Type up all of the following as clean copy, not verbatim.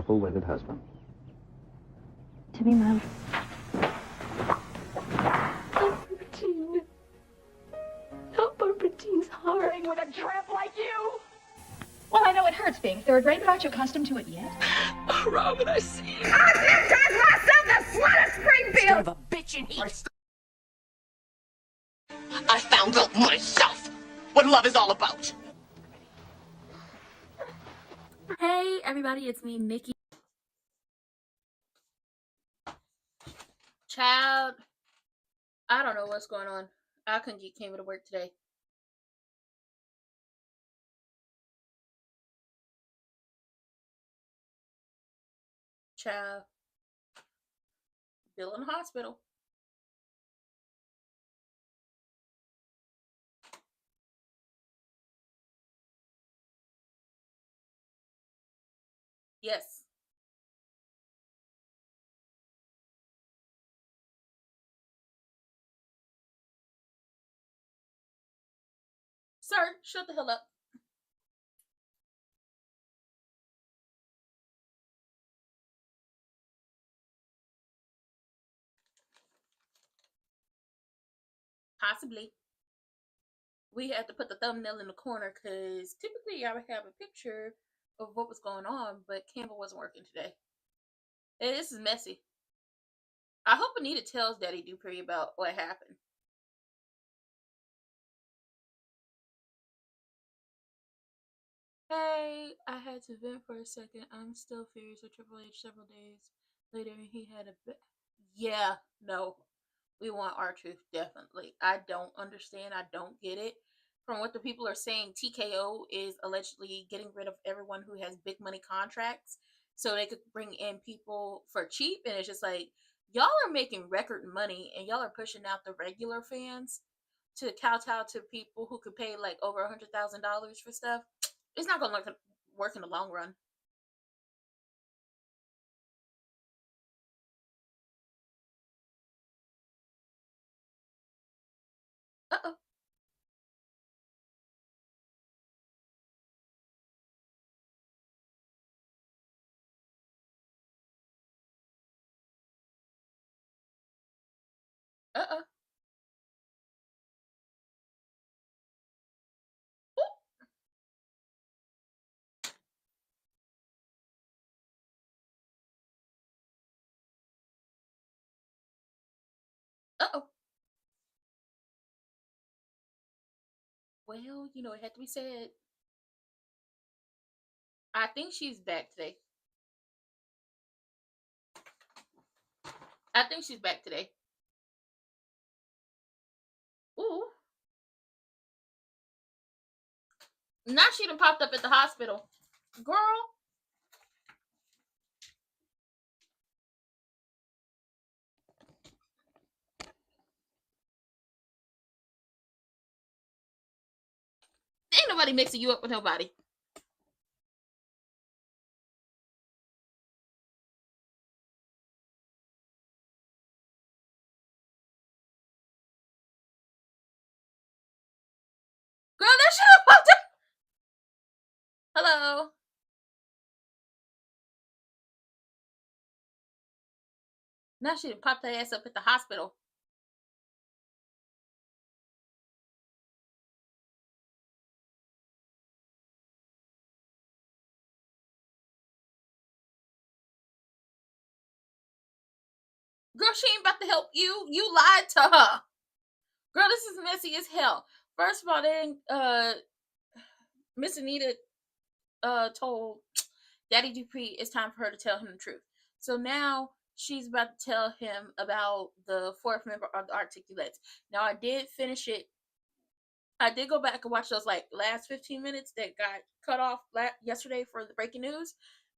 purple-wetted husband. To be my Routine. Not my routine's hard. With a tramp like you? Well, I know it hurts being third rate, but aren't you accustomed to it yet? Oh, Robin, I see you. I baptized myself the slut of Springfield! Son of a bitch in here. I found out myself what love is all about. Hey everybody, it's me, Nikki. Child, I don't know what's going on. I couldn't get Cameo to work today. Child, Bill in the hospital. Yes. Sir, shut the hell up. Possibly. We had to put the thumbnail in the corner because typically I would have a picture of what was going on, but Campbell wasn't working today. Hey, this is messy. I hope Anita tells Daddy Dupree about what happened. Hey, I had to vent for a second. I'm still furious with Triple H several days later. He had a bit. Yeah, no. We want R-Truth, definitely. I don't understand. I don't get it. From what the people are saying, TKO is allegedly getting rid of everyone who has big money contracts so they could bring in people for cheap. And it's just like, y'all are making record money and y'all are pushing out the regular fans to kowtow to people who could pay like over $100,000 for stuff. It's not going to work in the long run. Uh-oh. Uh-oh. Uh-oh. Well, you know, it had to be said. I think she's back today. I think she's back today. Ooh. Now she done popped up at the hospital. Girl. Ain't nobody mixing you up with nobody. Girl, that shit have popped up. Hello. Now she done popped her ass up at the hospital. Girl, she ain't about to help you. You lied to her. Girl, this is messy as hell. First of all, then Miss Anita told Daddy Dupree it's time for her to tell him the truth. So now she's about to tell him about the fourth member of the Articulates. Now I did finish it. I did go back and watch those like last 15 minutes that got cut off yesterday for the breaking news.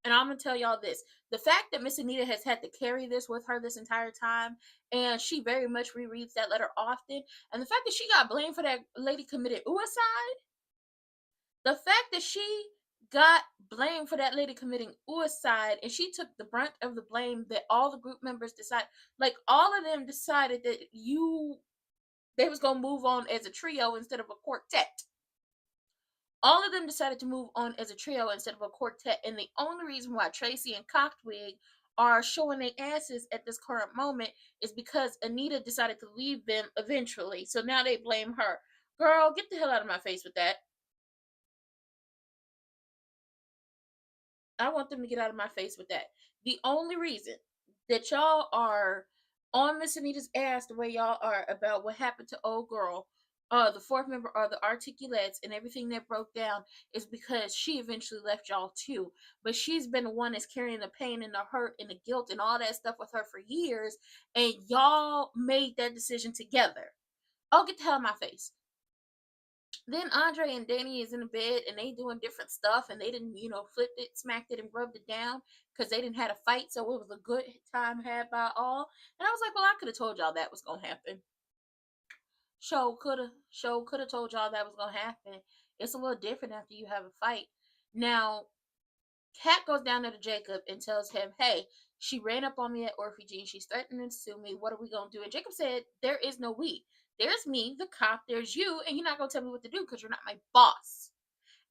And I'm gonna tell y'all this: the fact that Miss Anita has had to carry this with her this entire time, and she very much rereads that letter often, and the fact that she got blamed for that lady committed suicide, the fact that she got blamed for that lady committing suicide, and she took the brunt of the blame, that all the group members decided, like all of them decided that they was gonna move on as a trio instead of a quartet. All of them decided to move on as a trio instead of a quartet, and the only reason why Tracy and Cockwig are showing their asses at this current moment is because Anita decided to leave them eventually. So now they blame her. Girl, get the hell out of my face with that. I want them to get out of my face with that. The only reason that y'all are on Miss Anita's ass the way y'all are about what happened to old girl, the fourth member of the Articulates and everything that broke down is because she eventually left y'all too. But she's been the one that's carrying the pain and the hurt and the guilt and all that stuff with her for years, and y'all made that decision together. Oh, get the hell out of my face. Then Andre and Dani is in the bed and they doing different stuff, and they didn't, flipped it, smacked it, and rubbed it down because they didn't had a fight, so it was a good time had by all. And I was like, well, I could have told y'all that was gonna happen. Show coulda told y'all that was gonna happen. It's a little different after you have a fight. Now, Kat goes down there to Jacob and tells him, hey, she ran up on me at Orphy She's threatening to sue me. What are we going to do? And Jacob said, there is no we. There's me, the cop. There's you. And you're not going to tell me what to do because you're not my boss.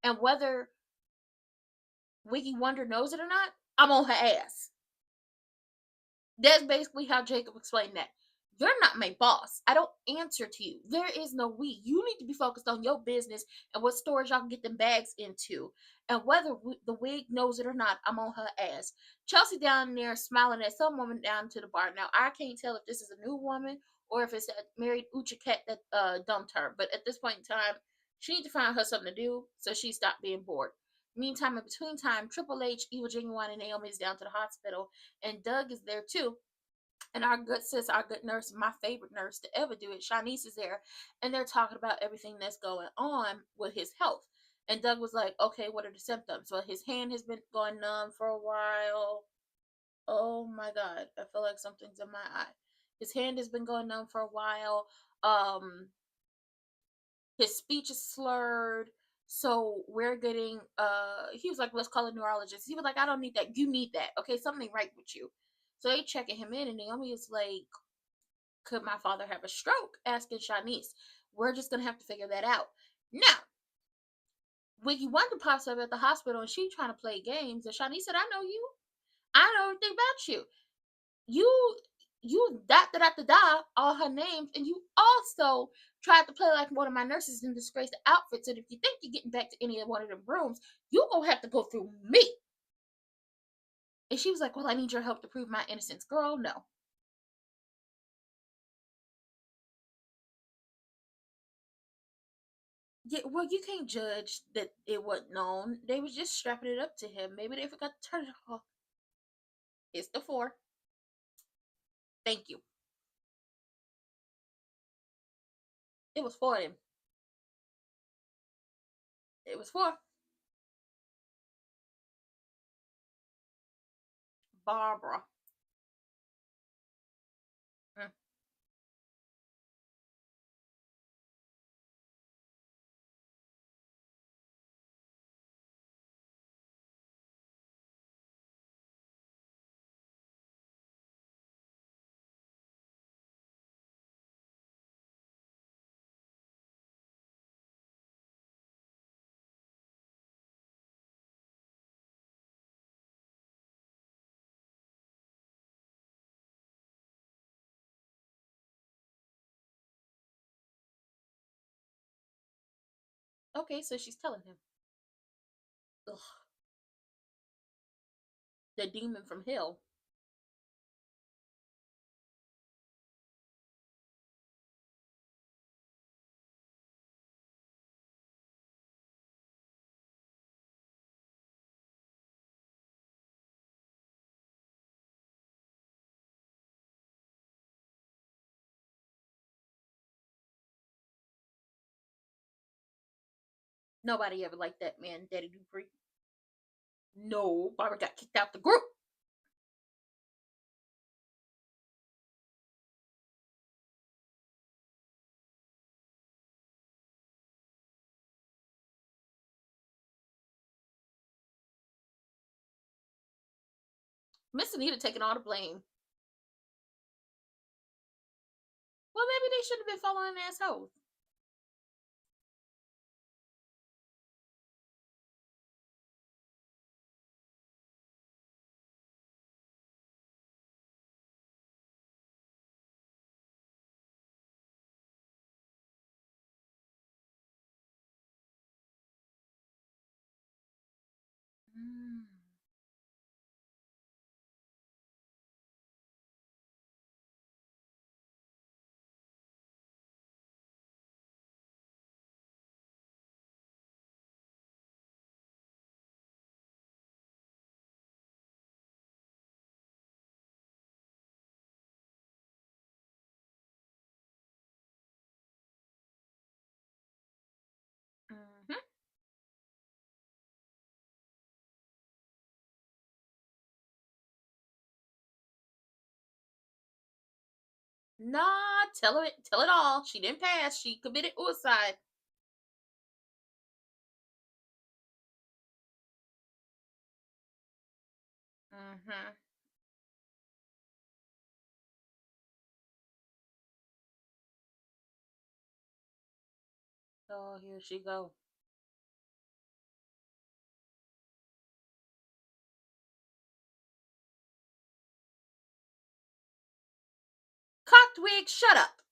And whether Wiggy Wonder knows it or not, I'm on her ass. That's basically how Jacob explained that. You're not my boss. I don't answer to you. There is no we. You need to be focused on your business and what stores y'all can get them bags into. And whether the wig knows it or not, I'm on her ass. Chelsea down there smiling at some woman down to the bar. Now, I can't tell if this is a new woman or if it's a married Ucha cat that dumped her. But at this point in time, she needs to find her something to do so she stopped being bored. Meantime, in between time, Triple H, Evil Genuine, and Naomi is down to the hospital. And Doug is there too. And our good sis, our good nurse, my favorite nurse to ever do it, Shanice is there, and they're talking about everything that's going on with his health. And Doug was like, okay, what are the symptoms? Well, his hand has been going numb for a while. Oh my God, I feel like something's in my eye. His hand has been going numb for a while. His speech is slurred. So we're getting, he was like, let's call a neurologist. He was like, I don't need that. You need that. Okay, something right with you. So they checking him in, and Naomi is like, could my father have a stroke? Asking Shanice. We're just going to have to figure that out. Now, Wiggy Wonder pops up at the hospital, and she trying to play games. And Shanice said, I know you. I know everything about you. You da all her names, and you also tried to play like one of my nurses in disgraced outfits. And if you think you're getting back to any one of them rooms, you're going to have to go through me. And she was like, well, I need your help to prove my innocence. Girl, no. Yeah, well, you can't judge that it wasn't known. They was just strapping it up to him. Maybe they forgot to turn it off. It's the 4. Thank you. It was 4 of them. It was 4. Barbara. Mm. Okay, so she's telling him. Ugh. The demon from hell. Nobody ever liked that man, Daddy Dupree. No, Barbara got kicked out the group. Miss Anita taking all the blame. Well, maybe they should have been following assholes. Mm. Mhm. Nah, tell it all. She didn't pass. She committed suicide. Mhm. Oh, here she go. Cocked wig, shut up.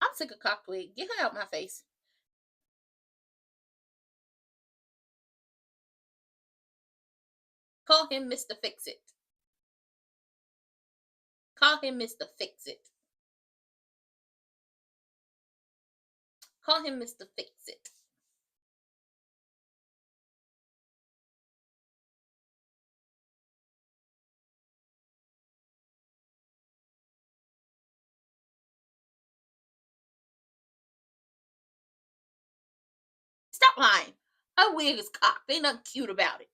I'm sick of cocked wig. Get her out my face. Call him Mr. Fix It. Call him Mr. Fix It. Call him Mr. Fix It. Stop lying. Her wig is cocked. Ain't nothing cute about it.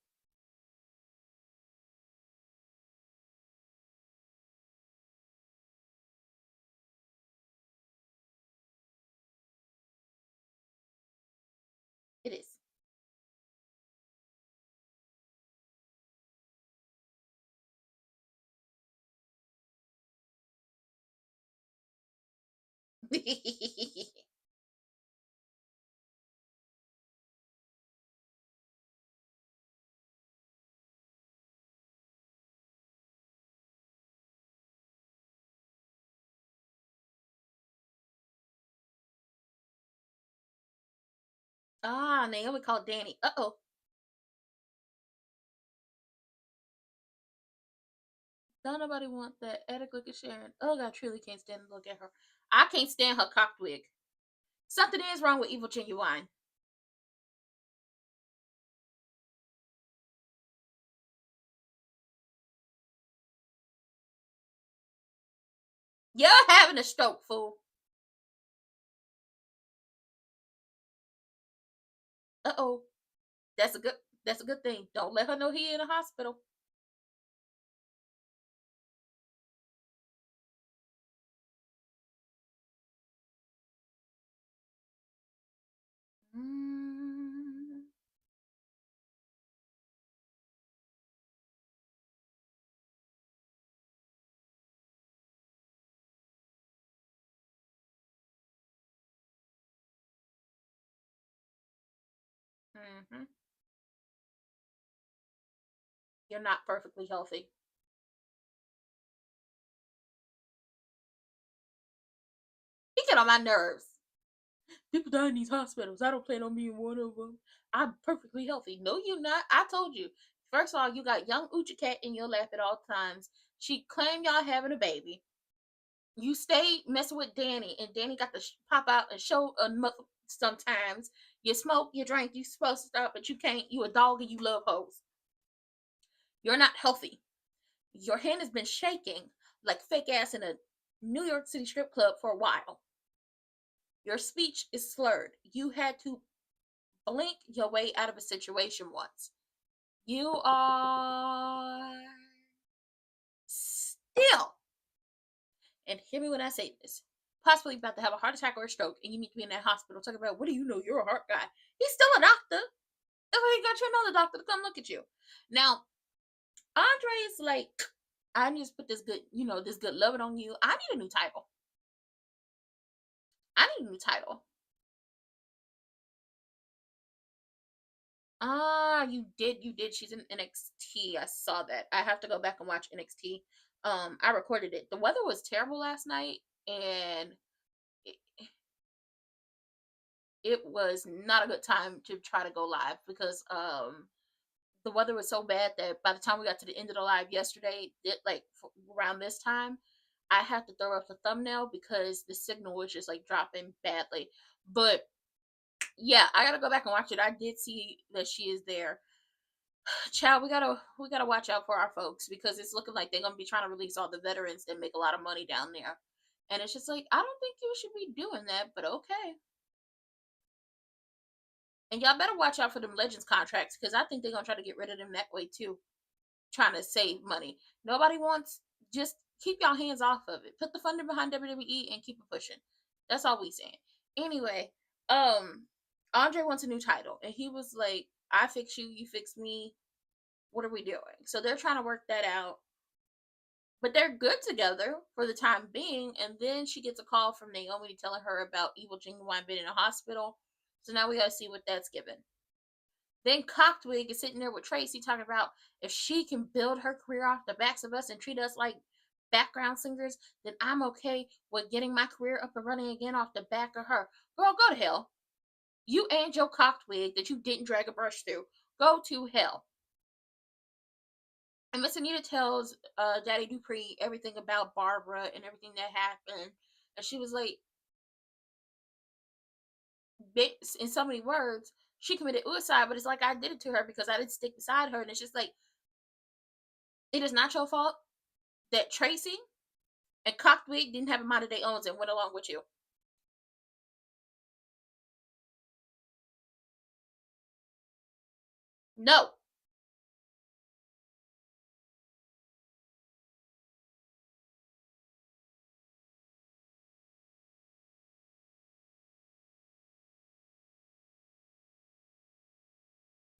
It is. Ah, Naomi called Dani. Uh-oh. Don't nobody want that. Attic look at Sharon. Oh, I truly can't stand to look at her. I can't stand her cocked wig. Something is wrong with Evil Genuine. You're having a stroke, fool. Uh-oh. That's a good thing. Don't let her know he in the hospital. Mm-hmm. You're not perfectly healthy. He get on my nerves. People die in these hospitals. I don't plan on being one of them. I'm perfectly healthy. No, you're not. I told you. First of all, you got young Ucha Cat in your lap at all times. She claimed y'all having a baby. You stay messing with Dani, and Dani got to pop out and show a muscle sometimes. You smoke, you drink, you supposed to stop, but you can't. You a dog and you love hoes. You're not healthy. Your hand has been shaking like fake ass in a New York City strip club for a while. Your speech is slurred. You had to blink your way out of a situation once. You are still, and hear me when I say this, possibly about to have a heart attack or a stroke, and you need to be in that hospital talking about, what do you know? You're a heart guy. He's still a doctor. That's why he got you another doctor to come look at you. Now, Andre's like, I need to put this good, this good loving on you. I need a new title. I need a new title. Ah, you did. She's in NXT. I saw that. I have to go back and watch NXT. I recorded it. The weather was terrible last night, and it was not a good time to try to go live because the weather was so bad that by the time we got to the end of the live yesterday, around this time, I had to throw up the thumbnail because the signal was just like dropping badly. But yeah, I gotta go back and watch it. I did see that she is there. Child, we gotta watch out for our folks because it's looking like they're gonna be trying to release all the veterans that make a lot of money down there. And it's just like, I don't think you should be doing that, but okay. And y'all better watch out for them Legends contracts because I think they're gonna try to get rid of them that way too, trying to save money. Nobody wants, just keep y'all hands off of it. Put the funding behind WWE and keep it pushing. That's all we saying. Anyway, Andre wants a new title, and he was like, I fix you, you fix me. What are we doing? So they're trying to work that out. But they're good together for the time being. And then she gets a call from Naomi telling her about Evil Genuine being in a hospital. So now we gotta see what that's given. Then Cocktwig is sitting there with Tracy talking about if she can build her career off the backs of us and treat us like background singers, then I'm okay with getting my career up and running again off the back of her. Girl, go to hell. You and your Cocktwig that you didn't drag a brush through. Go to hell. And Miss Anita tells Daddy Dupree everything about Barbara and everything that happened. And she was like, in so many words, she committed suicide, but it's like I did it to her because I didn't stick beside her. And it's just like, it is not your fault that Tracy and Cocktwig didn't have a mind of their own and went along with you. No.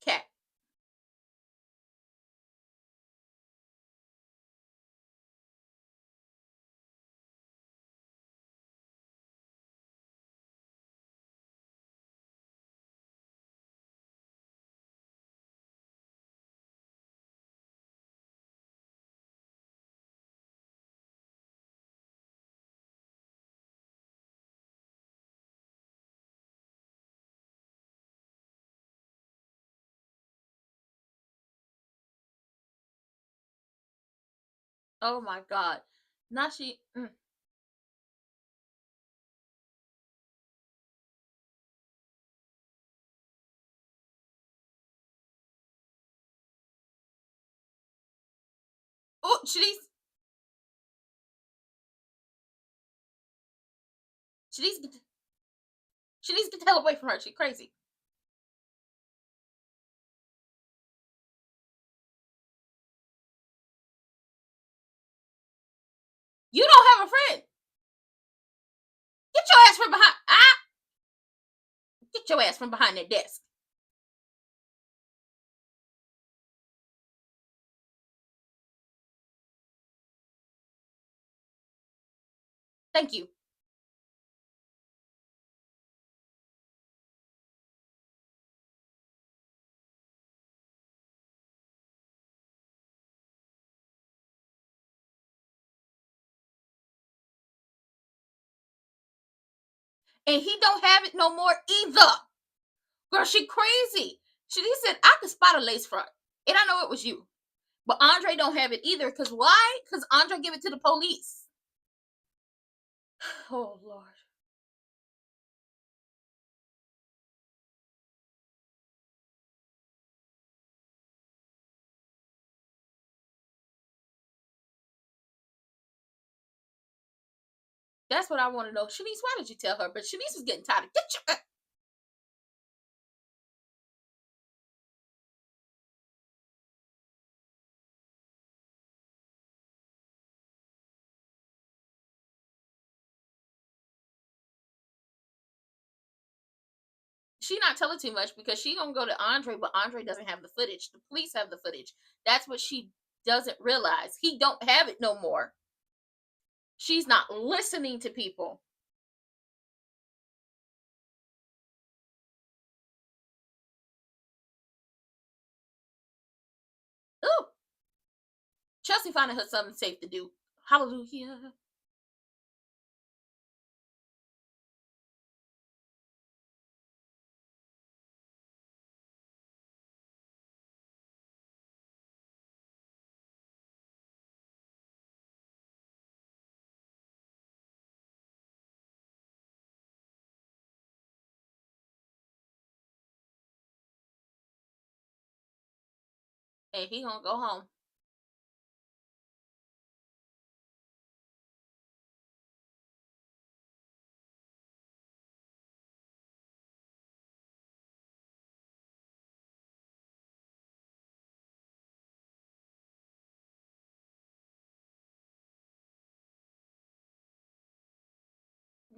Cat. Oh my God. Now she. Oh, she needs to get, she needs to get the hell away from her. She's crazy. You don't have a friend. Get your ass from behind. Get your ass from behind that desk. Thank you. And he don't have it no more either. Girl, she crazy. She said, I could spot a lace front. And I know it was you. But Andre don't have it either. Because why? Because Andre gave it to the police. Oh, Lord. That's what I want to know. Shanice, why did you tell her? But Shanice was getting tired. Get your... She not telling too much because she gonna go to Andre, but Andre doesn't have the footage. The police have the footage. That's what she doesn't realize. He don't have it no more. She's not listening to people. Ooh. Chelsea finding her something safe to do. Hallelujah. And he gonna go home.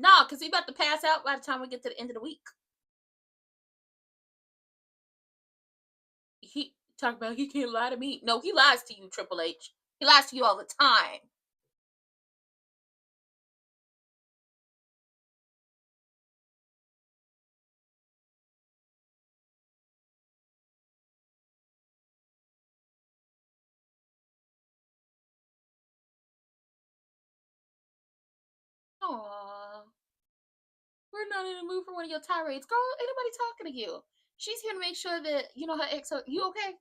No, because he about to pass out by the time we get to the end of the week. He talk about he can't lie to me. No, he lies to you, Triple H. He lies to you all the time. Aww. We're not in the mood for one of your tirades. Girl, ain't nobody talking to you. She's here to make sure that, you know, her ex, you okay?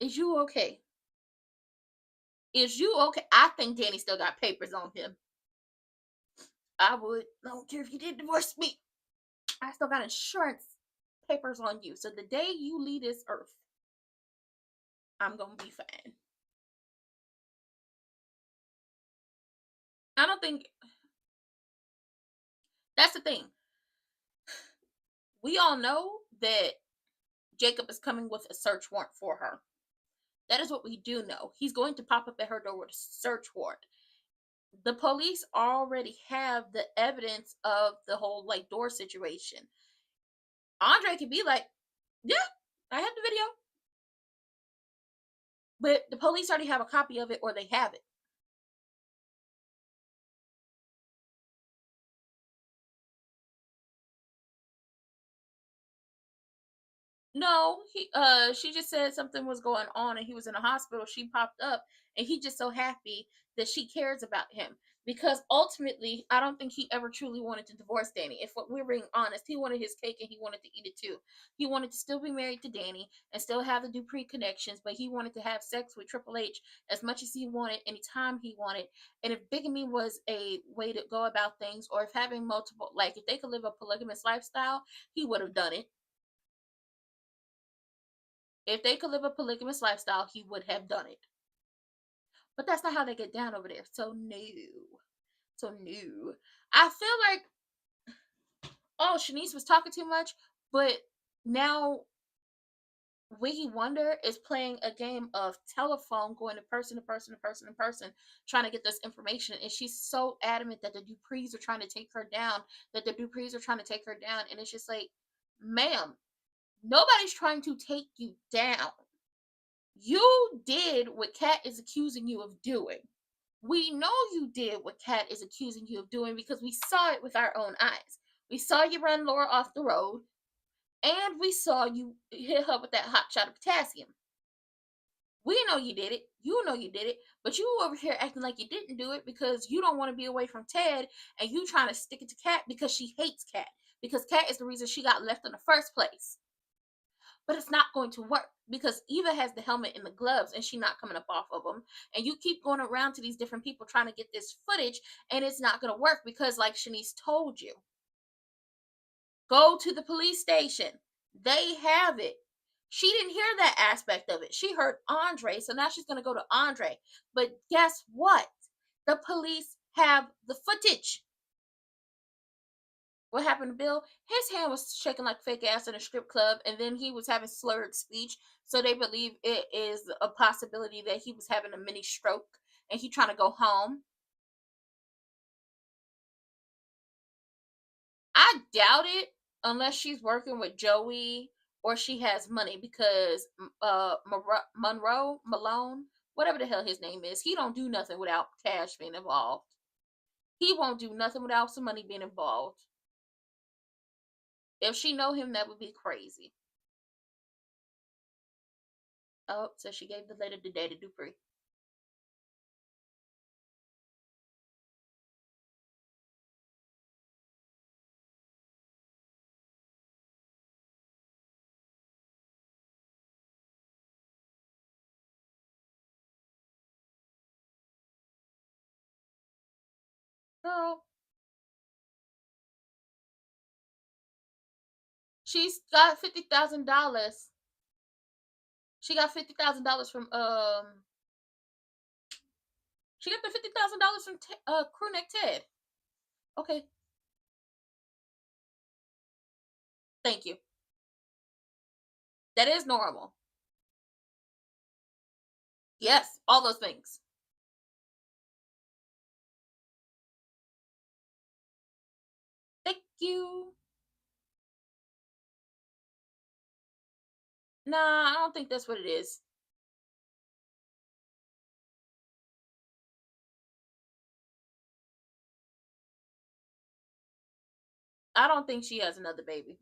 Is you okay? Is you okay? I think Danny still got papers on him. I would. I don't care if you did divorce me. I still got insurance papers on you. So the day you leave this earth, I'm going to be fine. I don't think. That's the thing. We all know that Jacob is coming with a search warrant for her. That is what we do know. He's going to pop up at her door with a search warrant. The police already have the evidence of the whole like door situation. Andre could be like, yeah, I have the video. But the police already have a copy of it, or they have it. No, she just said something was going on and he was in a hospital. She popped up and he just so happy that she cares about him, because ultimately I don't think he ever truly wanted to divorce Danny. If we're being honest, he wanted his cake and he wanted to eat it too. He wanted to still be married to Danny and still have the Dupree connections, but he wanted to have sex with Triple H as much as he wanted, anytime he wanted. And if bigamy was a way to go about things, or if having multiple, like if they could live a polygamous lifestyle, he would have done it. If they could live a polygamous lifestyle, he would have done it. But that's not how they get down over there. So no. I feel like, oh, Shanice was talking too much, but now Wiggy Wonder is playing a game of telephone, going to person to person to person to person, trying to get this information. And she's so adamant that the Duprees are trying to take her down, and it's just like, ma'am, nobody's trying to take you down. You did what Kat is accusing you of doing. We know you did what Kat is accusing you of doing because we saw it with our own eyes. We saw you run Laura off the road, and we saw you hit her with that hot shot of potassium. We know you did it. You know you did it. But you over here acting like you didn't do it because you don't want to be away from Ted, and you trying to stick it to Kat because she hates Kat. Because Kat is the reason she got left in the first place. But it's not going to work because Eva has the helmet and the gloves and she's not coming up off of them. And you keep going around to these different people trying to get this footage, and it's not going to work because, like Shanice told you, go to the police station. They have it. She didn't hear that aspect of it. She heard Andre, so now she's going to go to Andre. But guess what? The police have the footage. What happened to Bill? His hand was shaking like fake ass in a strip club, and then he was having slurred speech. So they believe it is a possibility that he was having a mini stroke and he trying to go home. I doubt it unless she's working with Joey or she has money, because Malone, whatever the hell his name is, he don't do nothing without cash being involved. He won't do nothing without some money being involved. If she know him, that would be crazy. Oh, so she gave the letter to Daddy Dupree. Girl, she's got $50,000. She got $50,000 from She got the $50,000 from Crewneck Ted. Okay, thank you. That is normal. Yes, all those things. Thank you. Nah, I don't think that's what it is. I don't think she has another baby.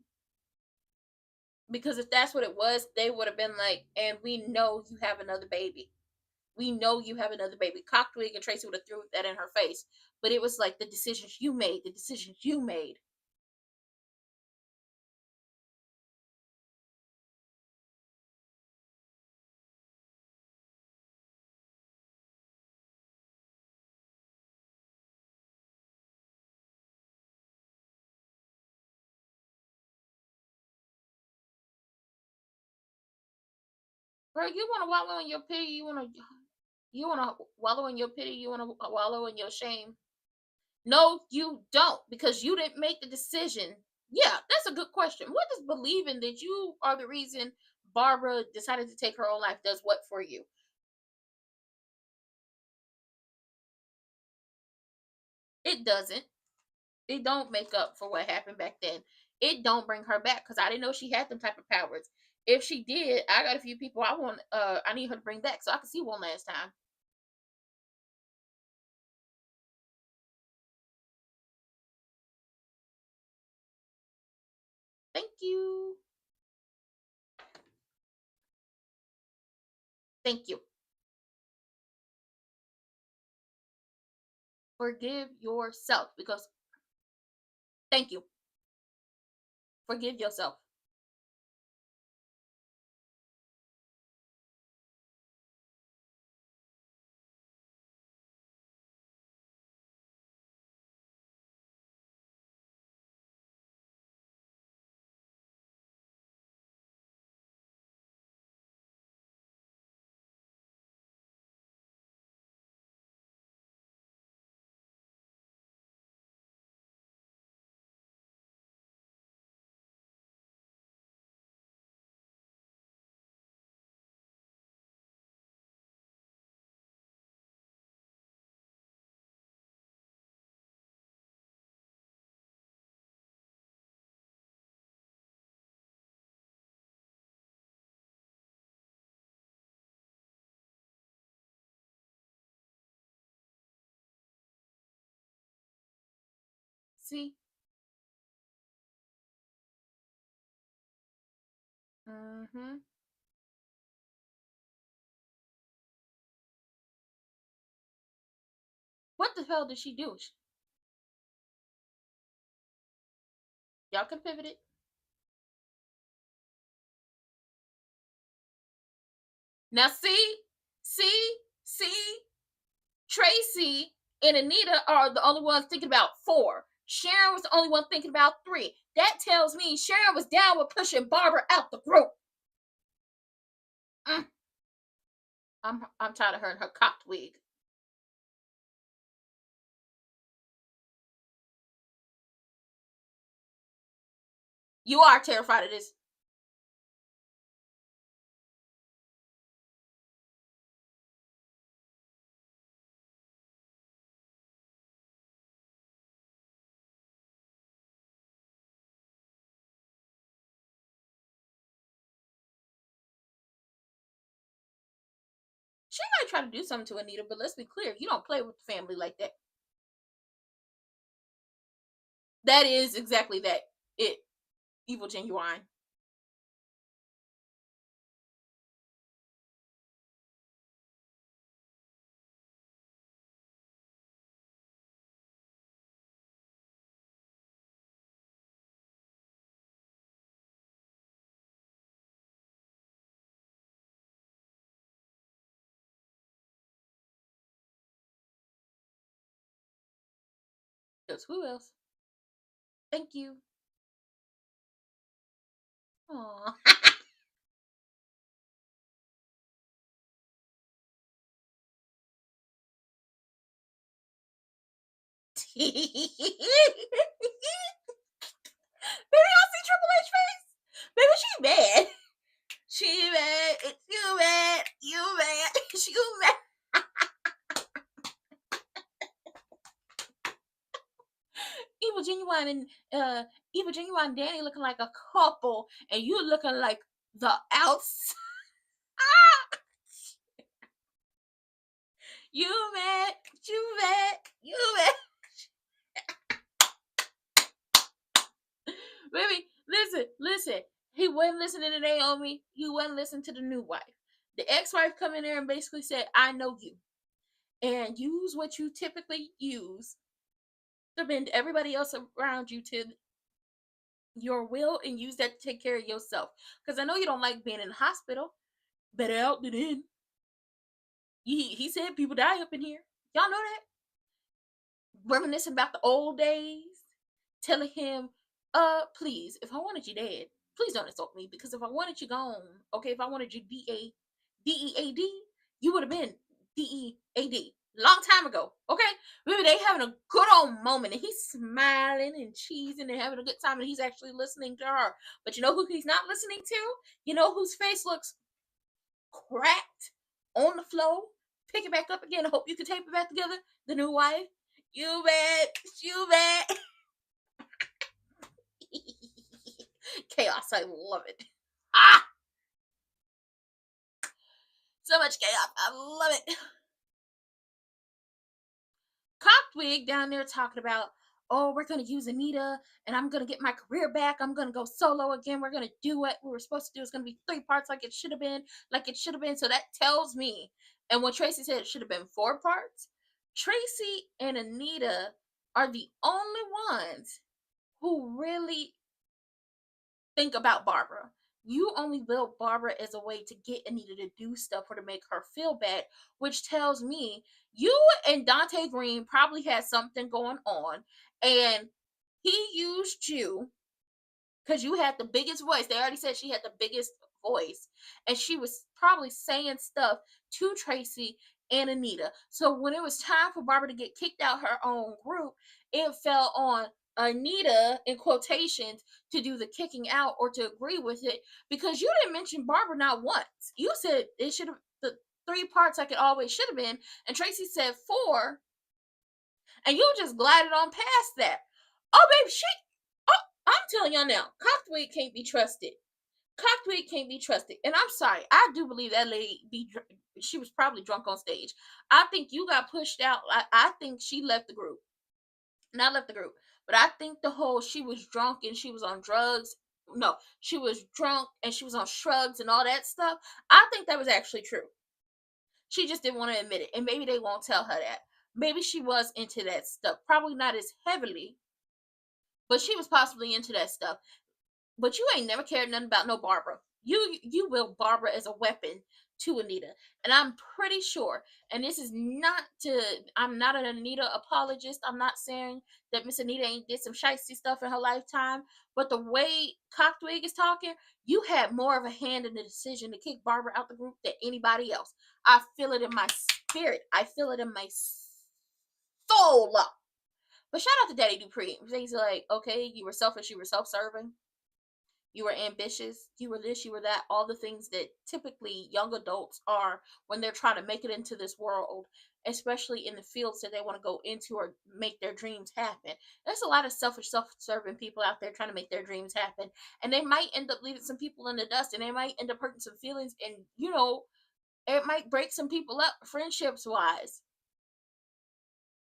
Because if that's what it was, they would have been like, and we know you have another baby. We know you have another baby. Cockwig and Tracy would have threw that in her face. But it was like the decisions you made, the decisions you made. Bro, you want to wallow in your pity, you want to wallow in your pity, you want to wallow in your shame. No, you don't, because you didn't make the decision. Yeah, that's a good question. What does believing that you are the reason Barbara decided to take her own life does what for you? It doesn't. It don't make up for what happened back then. It don't bring her back, because I didn't know she had them type of powers. If she did, I got a few people I need her to bring back so I can see one last time. Thank you. Thank you. Forgive yourself, because thank you. Forgive yourself. See? Mm-hmm. What the hell did she do? Y'all can pivot it. Now see, Tracy and Anita are the only ones thinking about 4. Sharon was the only one thinking about 3. That tells me Sharon was down with pushing Barbara out the group. I'm tired of her and her cocked wig. You are terrified of this. She might try to do something to Anita, but let's be clear, you don't play with the family like that. That is exactly that. It evil genuine. Because who else? Thank you. Aww. Maybe y'all see Triple H face? Maybe she mad. She mad. It's you mad. You mad. You mad. Evil Genuine and Dani looking like a couple, and you looking like the outside. You mad. You mad. You mad. Baby, listen. He wasn't listening to Naomi. He wasn't listening to the new wife. The ex-wife come in there and basically said, I know you. And use what you typically use to bend everybody else around you to your will and use that to take care of yourself. Because I know you don't like being in the hospital. Better out than in. He said people die up in here. Y'all know that? Reminiscing about the old days. Telling him, please, if I wanted you dead, please don't insult me, because if I wanted you gone, okay, if I wanted you D-E-A-D, you would have been D-E-A-D. Long time ago, okay? Maybe they having a good old moment, and he's smiling and cheesing and having a good time, and he's actually listening to her. But you know who he's not listening to? You know whose face looks cracked on the floor? Pick it back up again. I hope you can tape it back together. The new wife. You bad. You bad. Chaos, I love it. So much chaos, I love it. Cockwig down there talking about, oh, we're gonna use Anita, and I'm gonna get my career back. I'm gonna go solo again. We're gonna do what we were supposed to do. It's gonna be 3 parts, like it should have been. So that tells me, and when Tracy said it should have been 4 parts, Tracy and Anita are the only ones who really think about Barbara. You only built Barbara as a way to get Anita to do stuff or to make her feel bad, which tells me you and Dante Green probably had something going on, and he used you because you had the biggest voice. They already said she had the biggest voice, and she was probably saying stuff to Tracy and Anita. So when it was time for Barbara to get kicked out her own group, it fell on Anita, in quotations, to do the kicking out or to agree with it, because you didn't mention Barbara not once. You said it should have, the 3 parts like it always should have been, and Tracy said 4, and you just glided on past that. Oh, baby, I'm telling y'all now, Cockwig can't be trusted. Cockwig can't be trusted. And I'm sorry, I do believe that lady she was probably drunk on stage. I think you got pushed out. I think she left the group. Not left the group, but I think the whole she was drunk and she was on drugs. No, she was drunk and she was on shrugs and all that stuff. I think that was actually true. She just didn't want to admit it. And maybe they won't tell her that. Maybe she was into that stuff. Probably not as heavily, but she was possibly into that stuff. But you ain't never cared nothing about no Barbara. You will Barbara as a weapon to Anita. And I'm pretty sure, and this is not to, I'm not an Anita apologist. I'm not saying that Miss Anita ain't did some shicey stuff in her lifetime. But the way Cockwig is talking, you had more of a hand in the decision to kick Barbara out the group than anybody else. I feel it in my spirit. I feel it in my soul. But shout out to Daddy Dupree. He's like, okay, you were selfish, you were self-serving. You were ambitious, you were this, you were that, all the things that typically young adults are when they're trying to make it into this world, especially in the fields that they want to go into or make their dreams happen. There's a lot of selfish, self-serving people out there trying to make their dreams happen, and they might end up leaving some people in the dust, and they might end up hurting some feelings, and it might break some people up friendships-wise.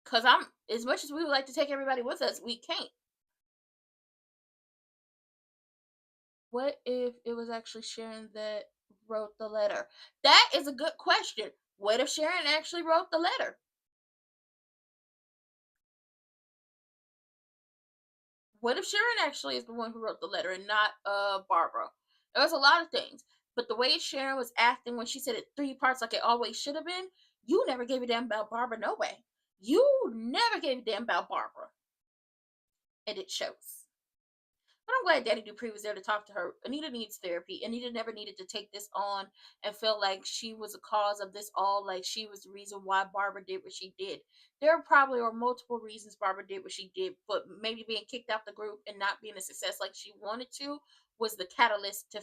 Because as much as we would like to take everybody with us, we can't. What if it was actually Sharon that wrote the letter? That is a good question. What if Sharon actually wrote the letter? What if Sharon actually is the one who wrote the letter and not Barbara? There was a lot of things. But the way Sharon was acting when she said it 3 parts like it always should have been, you never gave a damn about Barbara, no way. You never gave a damn about Barbara. and it shows. But I'm glad Daddy Dupree was there to talk to her. Anita needs therapy. Anita never needed to take this on and feel like she was a cause of this all, like she was the reason why Barbara did what she did. There probably are multiple reasons Barbara did what she did, but maybe being kicked out the group and not being a success like she wanted to was the catalyst to,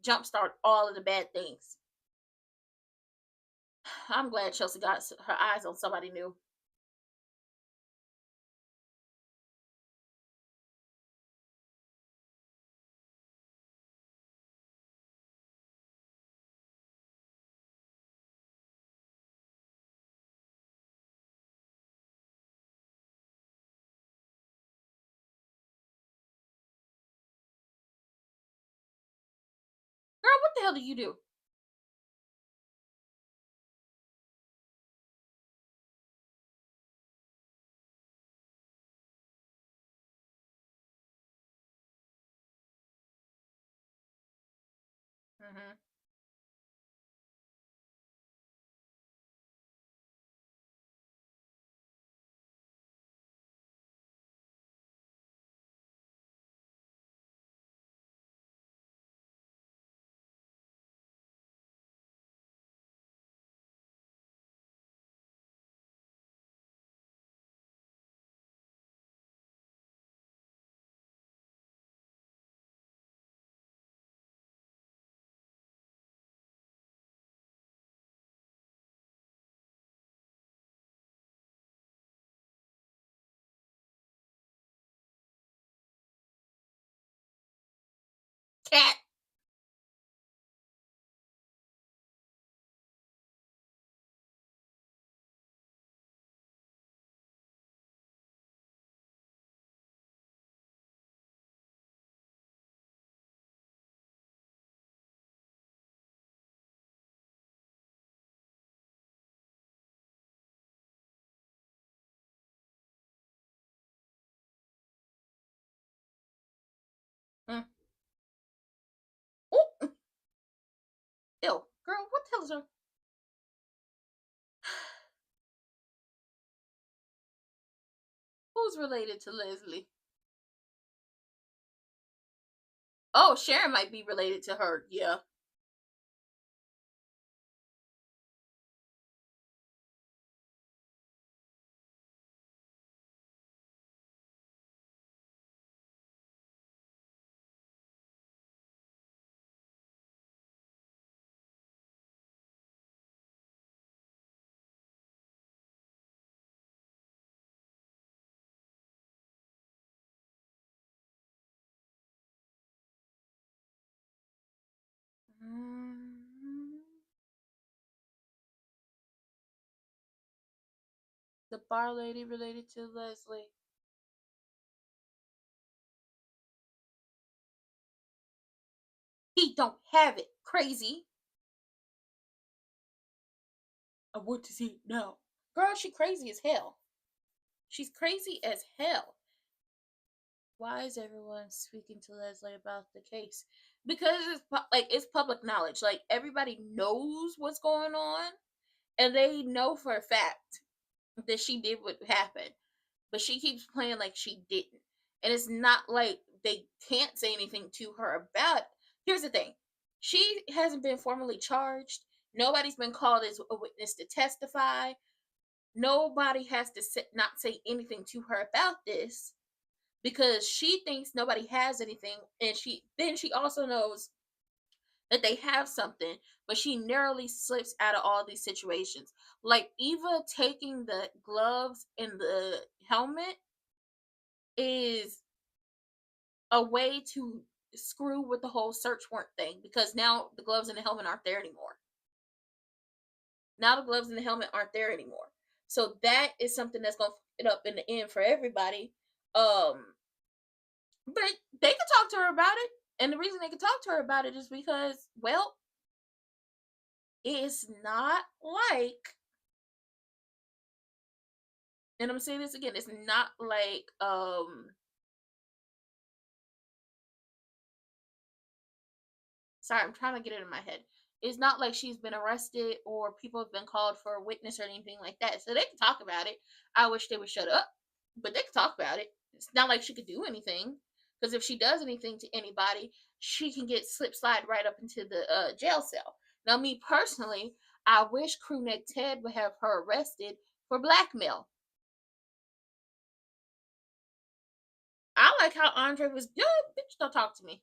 jumpstart all of the bad things. I'm glad Chelsea got her eyes on somebody new. Girl, what the hell do you do? Mm-hmm. Cat. Mm. Ooh. Ew. Girl, what the hell is her? Who's related to Leslie? Oh, Sharon might be related to her. Yeah. Mm. The bar lady related to Leslie. He don't have it. Crazy. I want to see it now. Girl, she crazy as hell. She's crazy as hell. Why is everyone speaking to Leslie about the case? Because it's public knowledge. Like everybody knows what's going on, and they know for a fact that she did what happened. But she keeps playing like she didn't. And it's not like they can't say anything to her about it. Here's the thing. She hasn't been formally charged. Nobody's been called as a witness to testify. Nobody has to not say anything to her about this because she thinks nobody has anything, and she also knows that they have something, but she narrowly slips out of all these situations. Like Eva taking the gloves and the helmet is a way to screw with the whole search warrant thing because now the gloves and the helmet aren't there anymore. Now the gloves and the helmet aren't there anymore. So that is something that's gonna fuck it up in the end for everybody. But they could talk to her about it. And the reason they could talk to her about it is because, well, it's not like, and I'm saying this again, it's not like sorry, I'm trying to get it in my head. It's not like she's been arrested or people have been called for a witness or anything like that. So they can talk about it. I wish they would shut up, but they can talk about it. It's not like she could do anything, because if she does anything to anybody, she can get slide right up into the jail cell. Now, me personally, I wish Crewneck Ted would have her arrested for blackmail. I like how Andre was good. Bitch, don't talk to me.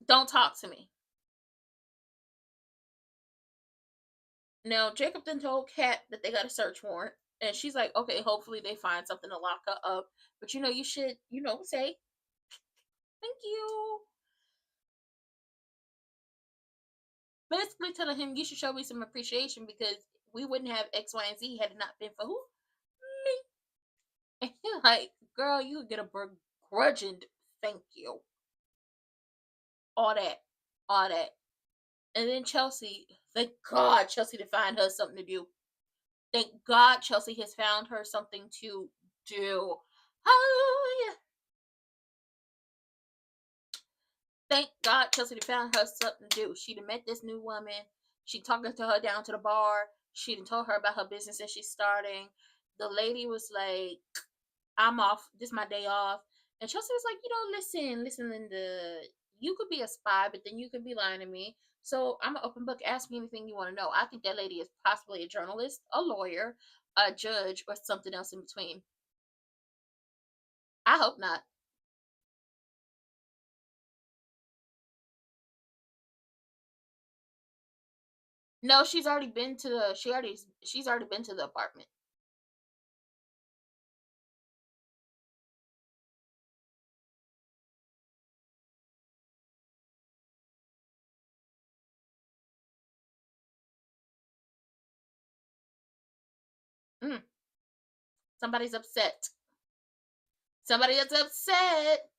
Don't talk to me. Now, Jacob then told Kat that they got a search warrant. And she's like, okay, hopefully they find something to lock her up. But you should, say, thank you. Basically telling him you should show me some appreciation because we wouldn't have X, Y, and Z had it not been for who? Me. And he's like, girl, you could get a begrudging thank you. All that. And then Chelsea, thank God Chelsea to find her something to do. Thank God Chelsea has found her something to do. Hallelujah. Thank God Chelsea found her something to do. She'd met this new woman. She talking to her down to the bar. She done told her about her business that she's starting. The lady was like, I'm off. This is my day off. And Chelsea was like, listen, Linda. You could be a spy, but then you could be lying to me. So I'm an open book. Ask me anything you want to know. I think that lady is possibly a journalist, a lawyer, a judge, or something else in between. I hope not. No, she's already been to the apartment. Mm. Somebody's upset. Somebody is upset.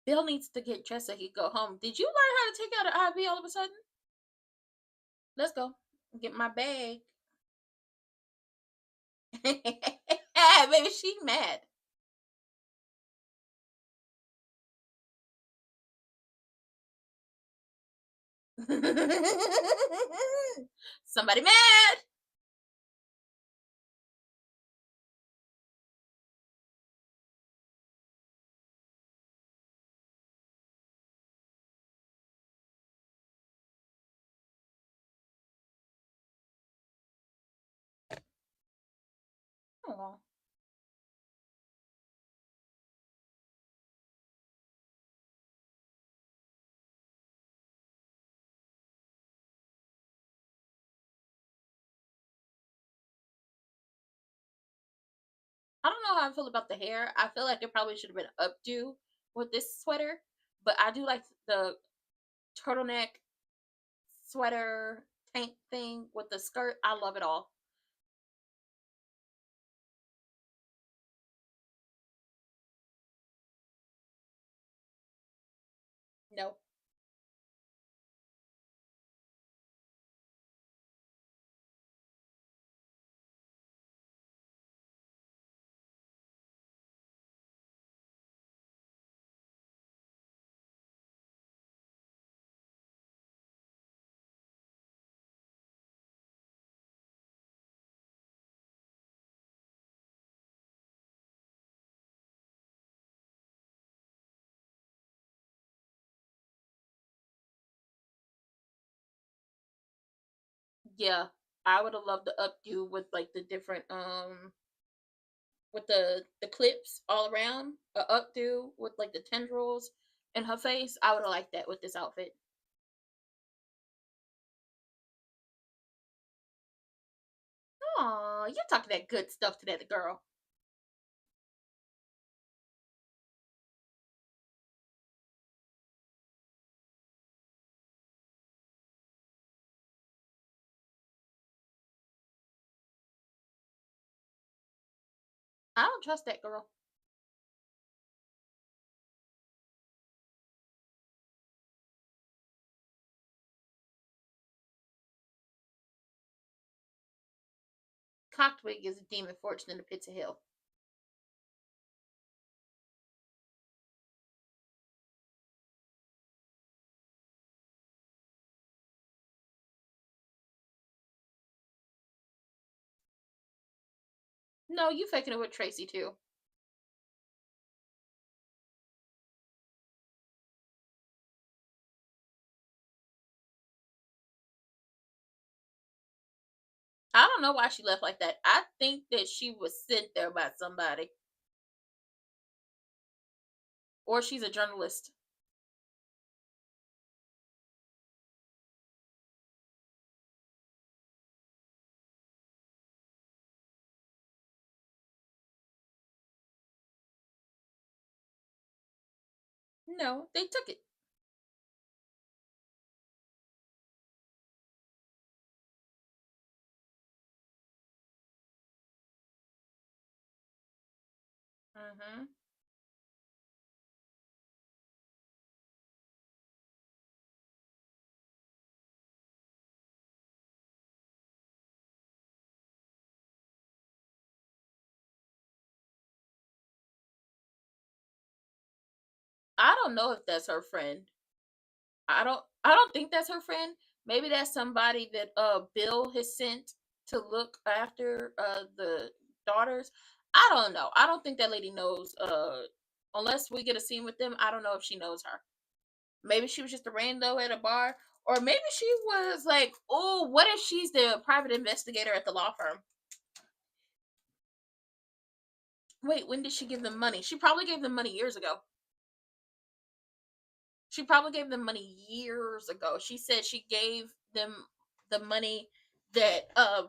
Bill needs to get dressed so he go home. Did you learn how to take out an IV all of a sudden? Let's go. Get my bag. Maybe she mad. Somebody mad. Oh. I don't know how I feel about the hair. I feel like it probably should have been updo with this sweater, but I do like the turtleneck sweater tank thing with the skirt. I love it all. No. Yeah, I would have loved the updo with like the different with the clips all around, a updo with like the tendrils in her face. I would have liked that with this outfit. Aw, you're talking that good stuff to that girl. I don't trust that girl. Cocktwig is a demon fortune in the pits of hell. No, you faking it with Tracy too. I don't know why she left like that. I think that she was sent there by somebody. Or she's a journalist. No, they took it. Hmm. I don't know if that's her friend. I don't think that's her friend. Maybe that's somebody that Bill has sent to look after the daughters. I don't know. I don't think that lady knows unless we get a scene with them. I don't know if she knows her. Maybe she was just a rando at a bar, or maybe she was like, oh, what if she's the private investigator at the law firm? Wait, when did she give them money? She probably gave them money years ago. She probably gave them money years ago. She said she gave them the money that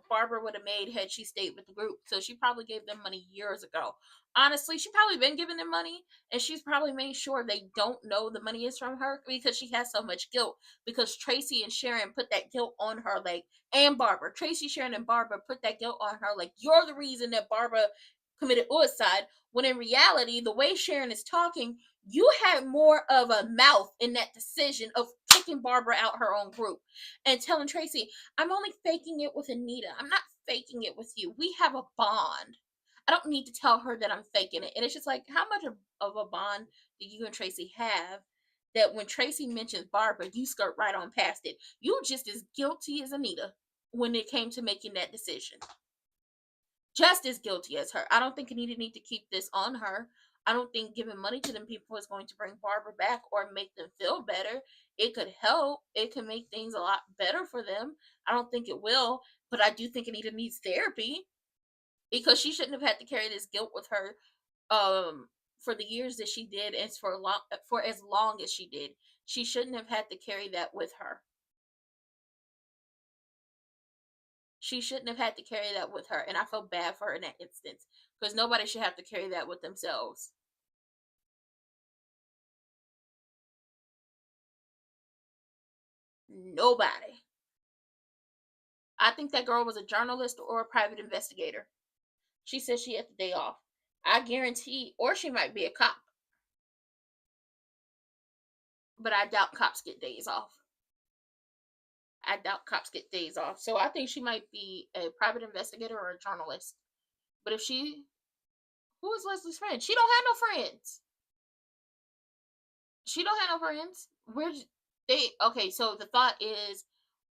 Barbara would have made had she stayed with the group. So she probably gave them money years ago. Honestly, she probably been giving them money, and she's probably made sure they don't know the money is from her because she has so much guilt. Because Tracy and Sharon put that guilt on her, like, and Barbara. Tracy, Sharon, and Barbara put that guilt on her, like, you're the reason that Barbara committed suicide. When in reality, the way Sharon is talking, you had more of a mouth in that decision of kicking Barbara out her own group and telling Tracy, I'm only faking it with Anita. I'm not faking it with you. We have a bond. I don't need to tell her that I'm faking it. And it's just like, how much of a bond do you and Tracy have that when Tracy mentions Barbara, you skirt right on past it? You're just as guilty as Anita when it came to making that decision. Just as guilty as her. I don't think Anita need to keep this on her. I don't think giving money to them people is going to bring Barbara back or make them feel better. It could help. It could make things a lot better for them. I don't think it will, but I do think Anita needs therapy because she shouldn't have had to carry this guilt with her for the years that she did and for as long as she did. She shouldn't have had to carry that with her. She shouldn't have had to carry that with her, and I feel bad for her in that instance because nobody should have to carry that with themselves. Nobody. I think that girl was a journalist or a private investigator. She said she had the day off. I guarantee, or she might be a cop, but I doubt cops get days off. I doubt cops get days off. So I think she might be a private investigator or a journalist. But if she, who is Leslie's friend? She don't have no friends. She don't have no friends. Where they? Okay, so the thought is,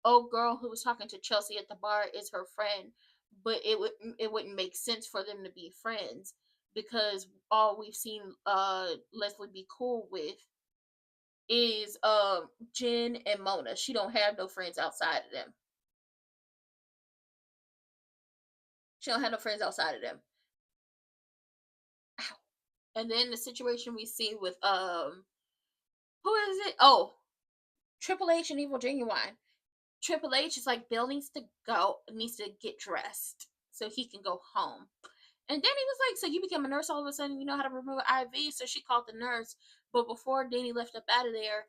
oh, girl who was talking to Chelsea at the bar is her friend, but it wouldn't make sense for them to be friends because all we've seen Leslie be cool with is Jen and Mona. She don't have no friends outside of them. She don't have no friends outside of them. And then the situation we see with who is it? Oh, Triple H and Evil Genuine. Triple H is like, Bill needs to get dressed so he can go home. And Danny was like, so you became a nurse all of a sudden, you know how to remove IV. So she called the nurse. But before Danny left up out of there,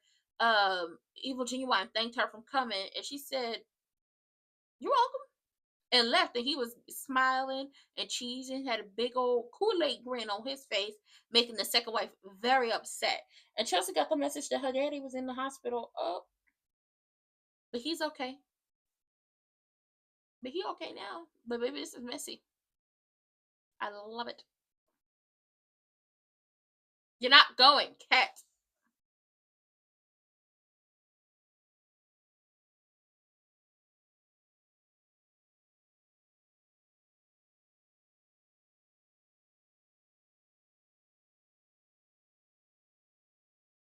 Evil Genuine thanked her for coming. And she said, you're welcome. And left. And he was smiling and cheesing, had a big old Kool-Aid grin on his face, making the second wife very upset. And Chelsea got the message that her daddy was in the hospital. Oh, but he's okay. But he okay now. But baby, this is messy. I love it. You're not going, cat.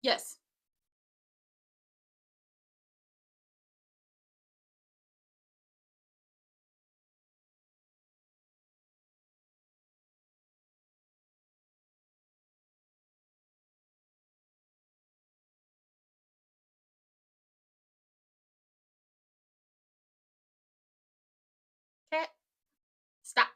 Yes. Cat, stop.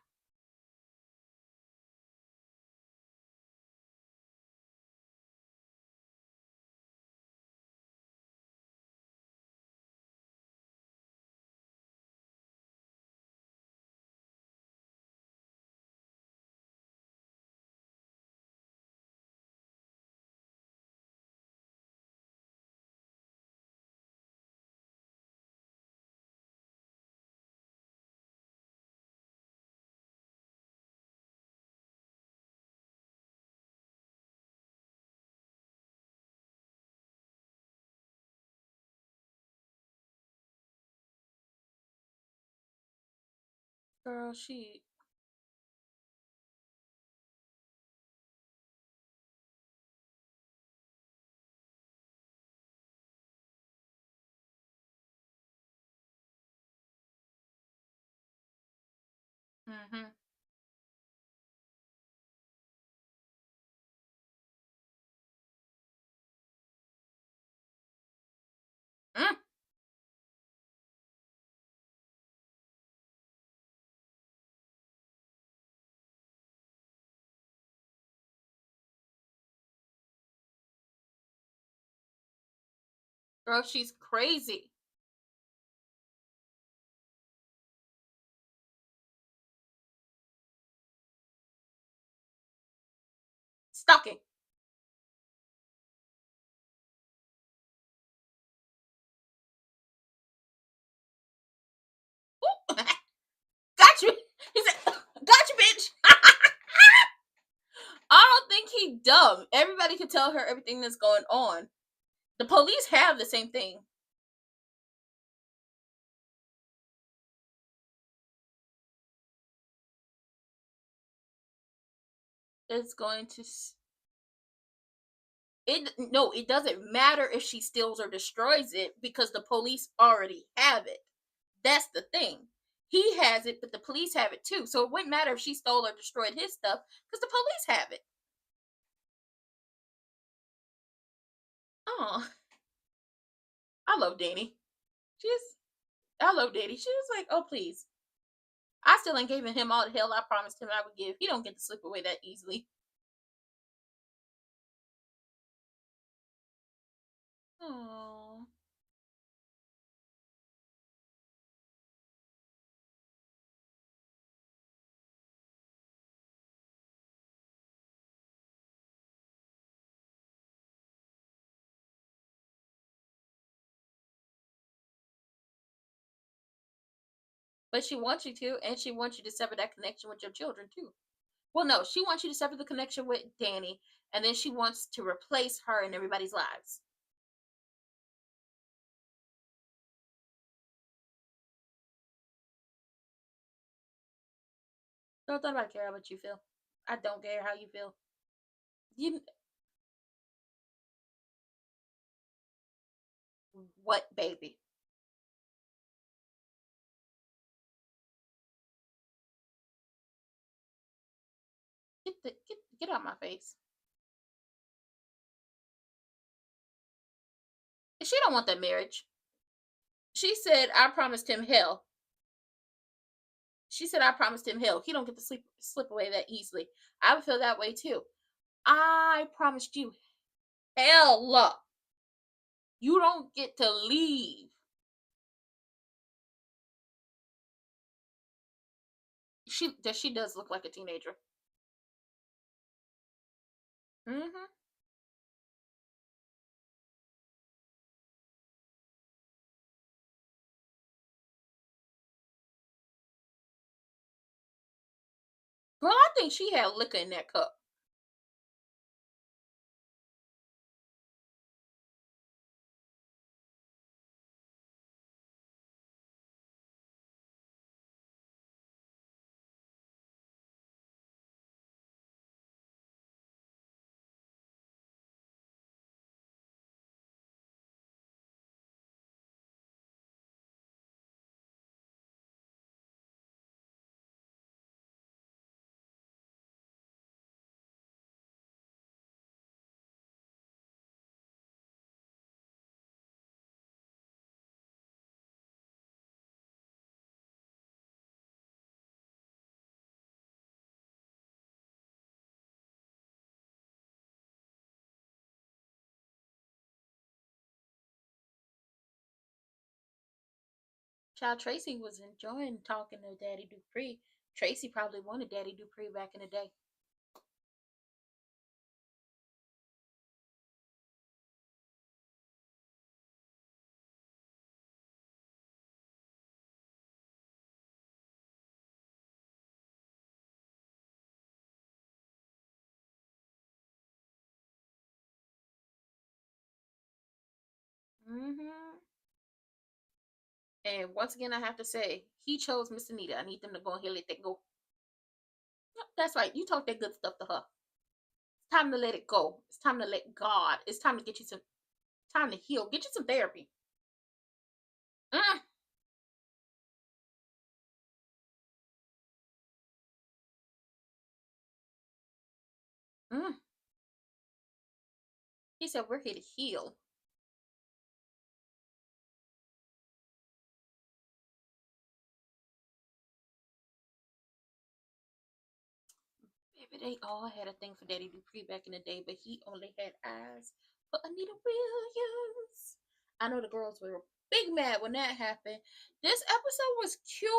Girl, she. Mm-hmm. Mm. Girl, she's crazy. Stalking. Ooh. Got you. He said, got you, bitch. I don't think he dumb. Everybody can tell her everything that's going on. The police have the same thing. It's going to. It doesn't matter if she steals or destroys it because the police already have it. That's the thing. He has it, but the police have it too. So it wouldn't matter if she stole or destroyed his stuff because the police have it. Oh, I love Dani. I love Dani. She was like, oh please. I still ain't giving him all the hell I promised him I would give. He don't get to slip away that easily. Oh. But she wants you to, and she wants you to sever that connection with your children too. Well, no, she wants you to sever the connection with Dani, and then she wants to replace her in everybody's lives. Don't nobody care how much you feel. I don't care how you feel. You what, baby? Get out my face. She don't want that marriage. She said I promised him hell. She said I promised him hell. He don't get to slip away that easily. I would feel that way too. I promised you hell. You don't get to leave. She does look like a teenager. Mm-hmm. Girl, I think she had liquor in that cup. Child Tracy was enjoying talking to Daddy Dupree. Tracy probably wanted Daddy Dupree back in the day. Mm-hmm. And once again, I have to say, he chose Miss Anita. I need them to go ahead and let that go. Yep, that's right. You talk that good stuff to her. It's time to let it go. It's time to let God. It's time to get you some time to heal. Get you some therapy. Mm, mm. He said we're here to heal. Maybe they all had a thing for Daddy Dupree back in the day, but he only had eyes for Anita Williams. I know the girls were big mad when that happened. This episode was cute.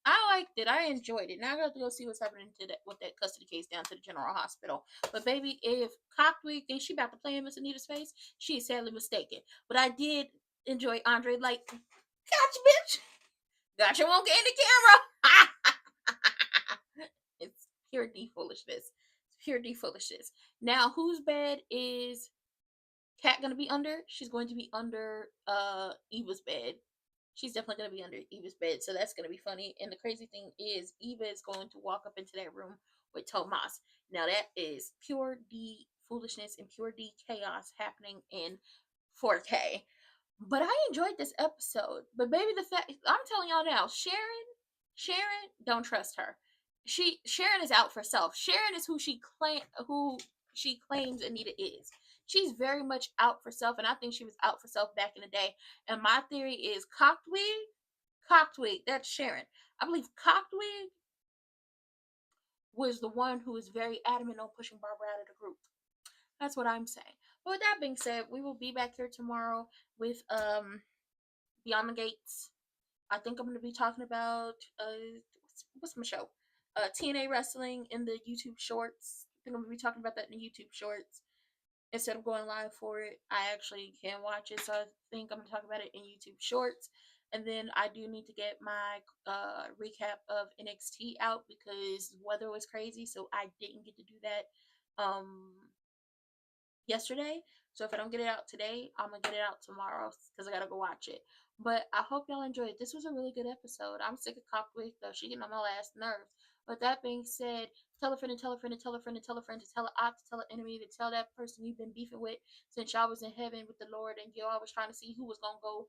I liked it. I enjoyed it. Now I got to go see what's happening to that with that custody case down to the general hospital. But baby, if Cockwig thinks she about to play in Miss Anita's face, she is sadly mistaken. But I did enjoy Andre like, gotcha, bitch. Gotcha won't get in the camera. It's pure D foolishness. It's pure D foolishness. Now, whose bed is Kat gonna be under? She's going to be under Eva's bed. She's definitely gonna be under Eva's bed, so that's gonna be funny. And the crazy thing is, Eva is going to walk up into that room with Tomas. Now that is pure D foolishness and pure D chaos happening in 4K. But I enjoyed this episode. But baby, the fact I'm telling y'all now, Sharon, don't trust her. Sharon is out for self. Sharon is who she claims Anita is. She's very much out for self, and I think she was out for self back in the day. And my theory is Cockwig, that's Sharon. I believe Cockwig was the one who was very adamant on pushing Barbara out of the group. That's what I'm saying. But with that being said, we will be back here tomorrow with Beyond the Gates. I think I'm going to be talking about what's my show? TNA Wrestling in the YouTube Shorts. I think I'm going to be talking about that in the YouTube Shorts instead of going live for it. I actually can watch it, so I think I'm going to talk about it in YouTube Shorts. And then I do need to get my recap of NXT out because the weather was crazy, so I didn't get to do that yesterday. So if I don't get it out today, I'm gonna get it out tomorrow because I gotta go watch it. But I hope y'all enjoyed it. This was a really good episode. I'm sick of Copwick though. She getting on my last nerves. But that being said, tell a friend and tell a friend and tell a friend and tell a friend to tell an op to tell an enemy to tell that person you've been beefing with since y'all was in heaven with the Lord and y'all was trying to see who was gonna go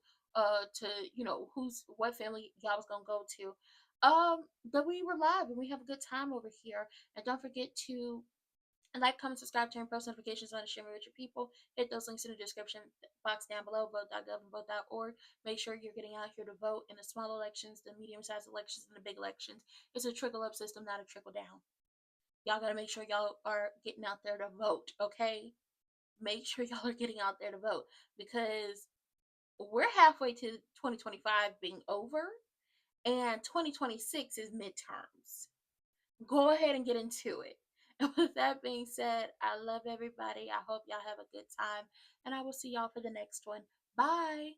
to what family y'all was gonna go to. But we were live and we have a good time over here. And don't forget to like, comment, subscribe, turn post notifications on, and share with your people. Hit those links in the description box down below, vote.gov and vote.org. Make sure you're getting out here to vote in the small elections, the medium-sized elections, and the big elections. It's a trickle-up system, not a trickle-down. Y'all gotta make sure y'all are getting out there to vote, okay? Make sure y'all are getting out there to vote because we're halfway to 2025 being over, and 2026 is midterms. Go ahead and get into it. And with that being said, I love everybody. I hope y'all have a good time. And I will see y'all for the next one. Bye.